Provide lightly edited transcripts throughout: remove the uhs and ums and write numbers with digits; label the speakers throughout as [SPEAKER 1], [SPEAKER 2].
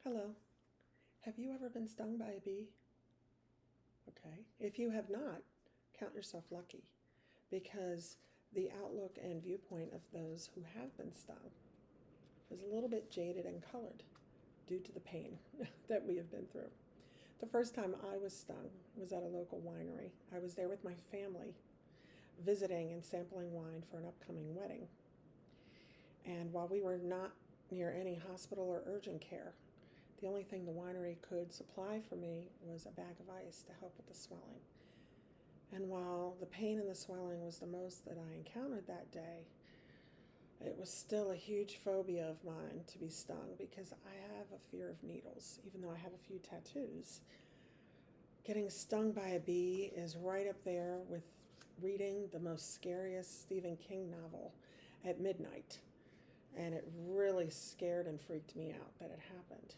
[SPEAKER 1] Hello. Have you ever been stung by a bee? Okay. If you have not, count yourself lucky because the outlook and viewpoint of those who have been stung is a little bit jaded and colored due to the pain that we have been through. The first time I was stung was at a local winery. I was there with my family visiting and sampling wine for an upcoming wedding. And while we were not near any hospital or urgent care, the only thing the winery could supply for me was a bag of ice to help with the swelling. And while the pain and the swelling was the most that I encountered that day, it was still a huge phobia of mine to be stung because I have a fear of needles, even though I have a few tattoos. Getting stung by a bee is right up there with reading the most scariest Stephen King novel at midnight. And it really scared and freaked me out that it happened.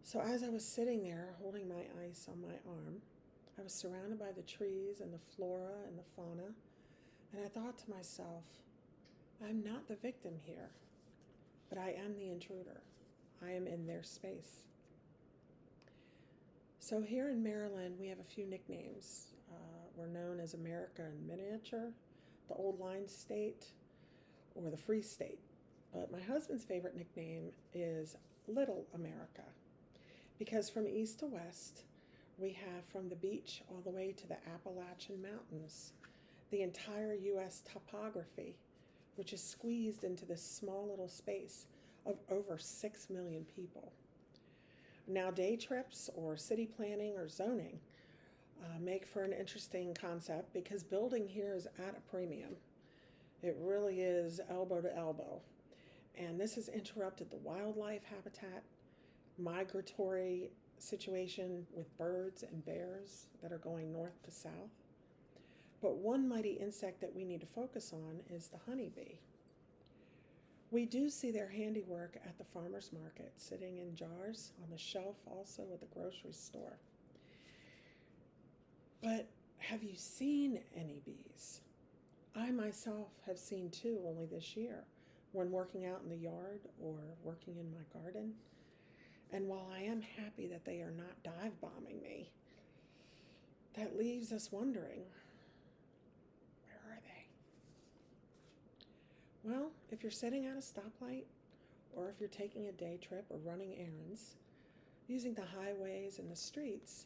[SPEAKER 1] So as I was sitting there holding my ice on my arm, I was surrounded by the trees and the flora and the fauna, and I thought to myself, I'm not the victim here, but I am the intruder. I am in their space. So here in Maryland, we have a few nicknames. We're known as America in miniature, the Old Line State, or the Free State. But my husband's favorite nickname is Little America, because from east to west, we have from the beach all the way to the Appalachian Mountains, the entire U.S. topography, which is squeezed into this small little space of over 6 million people. Now, day trips or city planning or zoning make for an interesting concept because building here is at a premium. It really is elbow to elbow. And this has interrupted the wildlife habitat, migratory situation with birds and bears that are going north to south. But one mighty insect that we need to focus on is the honeybee. We do see their handiwork at the farmer's market, sitting in jars on the shelf also at the grocery store. But have you seen any bees? I myself have seen two only this year when working out in the yard or working in my garden. And while I am happy that they are not dive bombing me, that leaves us wondering, where are they? Well, if you're sitting at a stoplight, or if you're taking a day trip or running errands, using the highways and the streets,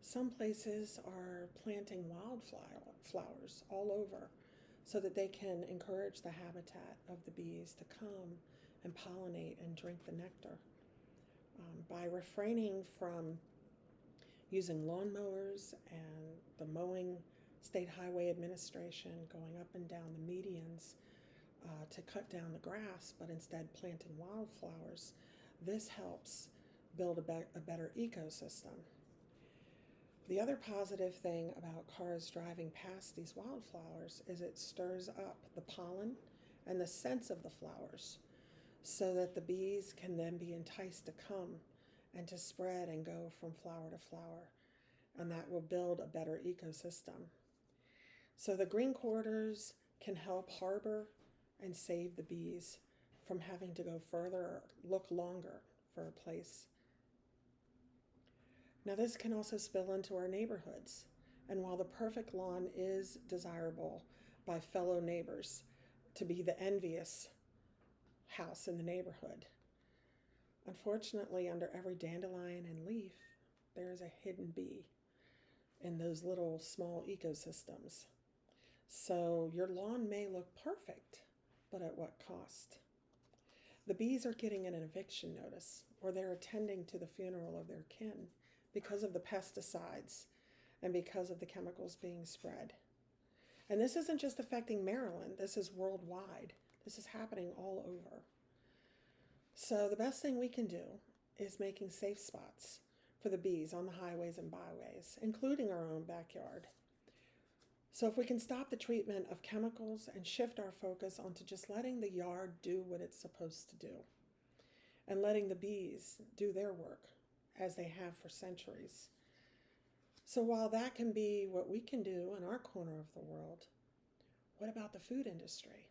[SPEAKER 1] some places are planting wildflowers all over so that they can encourage the habitat of the bees to come and pollinate and drink the nectar. By refraining from using lawnmowers and the mowing state highway administration going up and down the medians to cut down the grass, but instead planting wildflowers, this helps build a better ecosystem. The other positive thing about cars driving past these wildflowers is it stirs up the pollen and the scents of the flowers so that the bees can then be enticed to come and to spread and go from flower to flower. And that will build a better ecosystem. So the green quarters can help harbor and save the bees from having to go further or look longer for a place. Now this can also spill into our neighborhoods. And while the perfect lawn is desirable by fellow neighbors to be the envious house in the neighborhood, unfortunately under every dandelion and leaf, there is a hidden bee in those little small ecosystems. So your lawn may look perfect, but at what cost? The bees are getting an eviction notice, or they're attending to the funeral of their kin because of the pesticides and because of the chemicals being spread. And this isn't just affecting Maryland, this is worldwide. This is happening all over. So the best thing we can do is making safe spots for the bees on the highways and byways, including our own backyard. So if we can stop the treatment of chemicals and shift our focus onto just letting the yard do what it's supposed to do and letting the bees do their work as they have for centuries. So while that can be what we can do in our corner of the world, what about the food industry?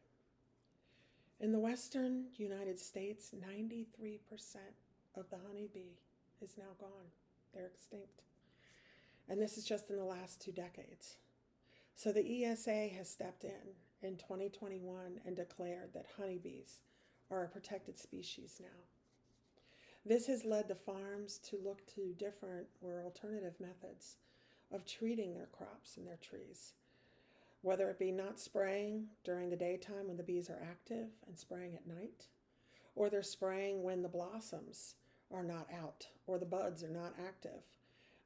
[SPEAKER 1] In the Western United States, 93% of the honeybee is now gone. They're extinct. And this is just in the last 2 decades. So the ESA has stepped in 2021 and declared that honeybees are a protected species now. This has led the farms to look to different or alternative methods of treating their crops and their trees, whether it be not spraying during the daytime when the bees are active and spraying at night, or they're spraying when the blossoms are not out or the buds are not active.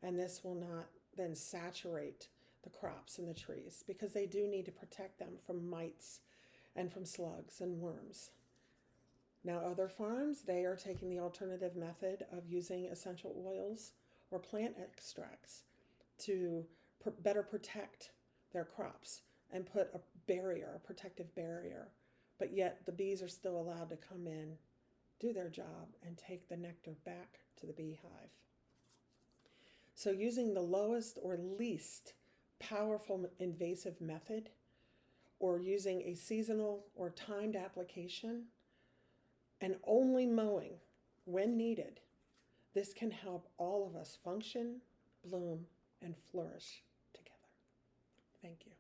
[SPEAKER 1] And this will not then saturate the crops and the trees because they do need to protect them from mites and from slugs and worms. Now, other farms, they are taking the alternative method of using essential oils or plant extracts to better protect their crops and put a barrier, a protective barrier. But yet the bees are still allowed to come in, do their job, and take the nectar back to the beehive. So using the lowest or least powerful invasive method, or using a seasonal or timed application, and only mowing when needed, this can help all of us function, bloom, and flourish together. Thank you.